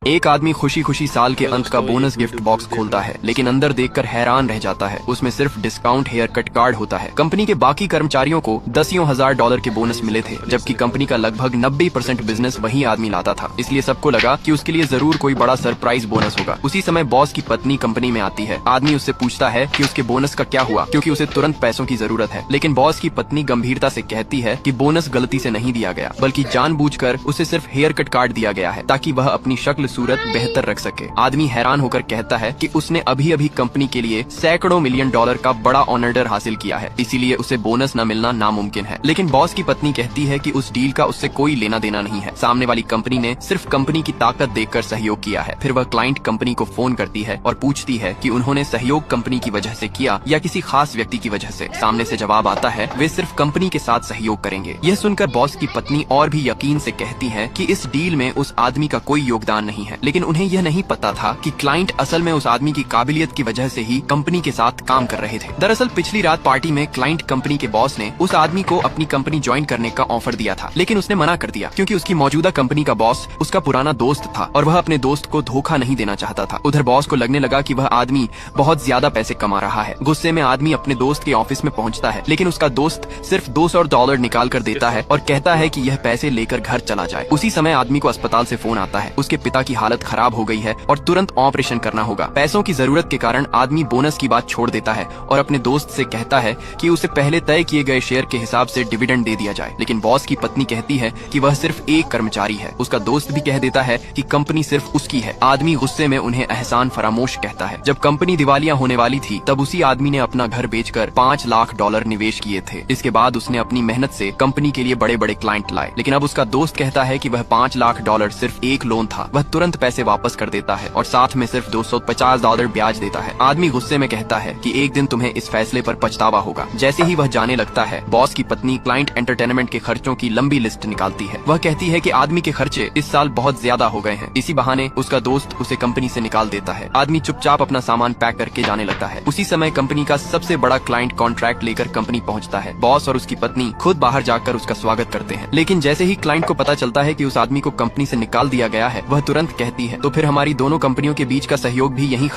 एक आदमी खुशी खुशी साल के अंत का बोनस गिफ्ट बॉक्स खोलता है, लेकिन अंदर देखकर हैरान रह जाता है। उसमें सिर्फ डिस्काउंट हेयर कट कार्ड होता है। कंपनी के बाकी कर्मचारियों को दसियों हजार डॉलर के बोनस मिले थे, जबकि कंपनी का लगभग 90% बिजनेस वही आदमी लाता था। इसलिए सबको लगा कि उसके लिए जरूर कोई बड़ा सरप्राइज बोनस होगा। उसी समय बॉस की पत्नी कंपनी में आती है। आदमी उससे पूछता है कि उसके बोनस का क्या हुआ, क्योंकि उसे तुरंत पैसों की जरूरत है। लेकिन बॉस की पत्नी गंभीरता से कहती है कि बोनस गलती से नहीं दिया गया, बल्कि जानबूझकर उसे सिर्फ हेयर कट कार्ड दिया गया है, ताकि वह अपनी शक्ल सूरत बेहतर रख सके। आदमी हैरान होकर कहता है कि उसने अभी अभी कंपनी के लिए सैकड़ों मिलियन डॉलर का बड़ा ऑनर हासिल किया है, इसीलिए उसे बोनस न मिलना नामुमकिन है। लेकिन बॉस की पत्नी कहती है कि उस डील का उससे कोई लेना देना नहीं है। सामने वाली कंपनी ने सिर्फ कंपनी की ताकत देखकर सहयोग किया है। फिर वह क्लाइंट कंपनी को फोन करती है और पूछती है कि उन्होंने सहयोग कंपनी की वजह से किया या किसी खास व्यक्ति की वजह से। सामने से जवाब आता है, वे सिर्फ कंपनी के साथ सहयोग करेंगे। यह सुनकर बॉस की पत्नी और भी यकीन से कहती है कि इस डील में उस आदमी का कोई योगदान नहीं है। लेकिन उन्हें यह नहीं पता था कि क्लाइंट असल में उस आदमी की काबिलियत की वजह से ही कंपनी के साथ काम कर रहे थे। दरअसल पिछली रात पार्टी में क्लाइंट कंपनी के बॉस ने उस आदमी को अपनी कंपनी ज्वाइन करने का ऑफर दिया था, लेकिन उसने मना कर दिया, क्योंकि उसकी मौजूदा कंपनी का बॉस उसका पुराना दोस्त था और वह अपने दोस्त को धोखा नहीं देना चाहता था। उधर बॉस को लगने लगा कि वह आदमी बहुत ज्यादा पैसे कमा रहा है। गुस्से में आदमी अपने दोस्त के ऑफिस में पहुंचता है, लेकिन उसका दोस्त सिर्फ $200 निकाल कर देता है और कहता है कि यह पैसे लेकर घर चला जाए। उसी समय आदमी को अस्पताल से फोन आता है। उसके पिता की हालत खराब हो गई है और तुरंत ऑपरेशन करना होगा। पैसों की जरूरत के कारण आदमी बोनस की बात छोड़ देता है और अपने दोस्त से कहता है कि उसे पहले तय किए गए शेयर के हिसाब से डिविडेंड दे दिया जाए। लेकिन बॉस की पत्नी कहती है कि वह सिर्फ एक कर्मचारी है। उसका दोस्त भी कह देता है कि कंपनी सिर्फ उसकी है। आदमी गुस्से में उन्हें एहसान फरामोश कहता है। जब कंपनी दिवालिया होने वाली थी, तब उसी आदमी ने अपना घर बेचकर $5 लाख निवेश किए थे। इसके बाद उसने अपनी मेहनत से कंपनी के लिए बड़े बड़े क्लाइंट लाए। लेकिन अब उसका दोस्त कहता है कि वह $5 लाख सिर्फ एक लोन था। वह तुरंत पैसे वापस कर देता है और साथ में सिर्फ $250 ब्याज देता है। आदमी गुस्से में कहता है कि एक दिन तुम्हें इस फैसले पर पछतावा होगा। जैसे ही वह जाने लगता है, बॉस की पत्नी क्लाइंट एंटरटेनमेंट के खर्चों की लंबी लिस्ट निकालती है। वह कहती है कि आदमी के खर्चे इस साल बहुत ज्यादा हो गए हैं। इसी बहाने उसका दोस्त उसे कंपनी से निकाल देता है। आदमी चुपचाप अपना सामान पैक करके जाने लगता है। उसी समय कंपनी का सबसे बड़ा क्लाइंट कॉन्ट्रैक्ट लेकर कंपनी पहुंचता है। बॉस और उसकी पत्नी खुद बाहर जाकर उसका स्वागत करते हैं। लेकिन जैसे ही क्लाइंट को पता चलता है कि उस आदमी को कंपनी से निकाल दिया गया है, वह तुरंत कहती है, तो फिर हमारी दोनों कंपनियों के बीच का सहयोग भी यहीं